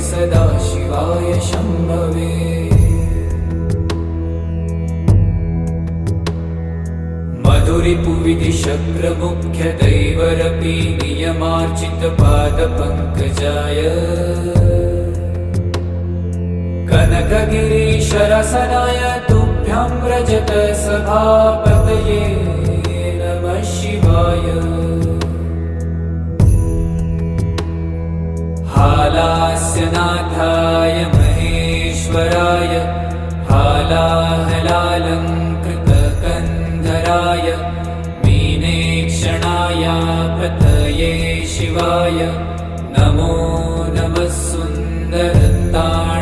सदाशिवाय शम्भवे। मधुरिपुविधिशक्रमुख्यदैवरपि नियमार्चितपादपङ्कजाय कनकगिरीशरसनाय तुभ्यं रजतसभापतये नमः शिवाय। हालास्यनाथाय महेश्वराय हालाहलालङ्कृतकन्धराय मीनेक्षणाय पतये शिवाय नमो नमः सुन्दरताय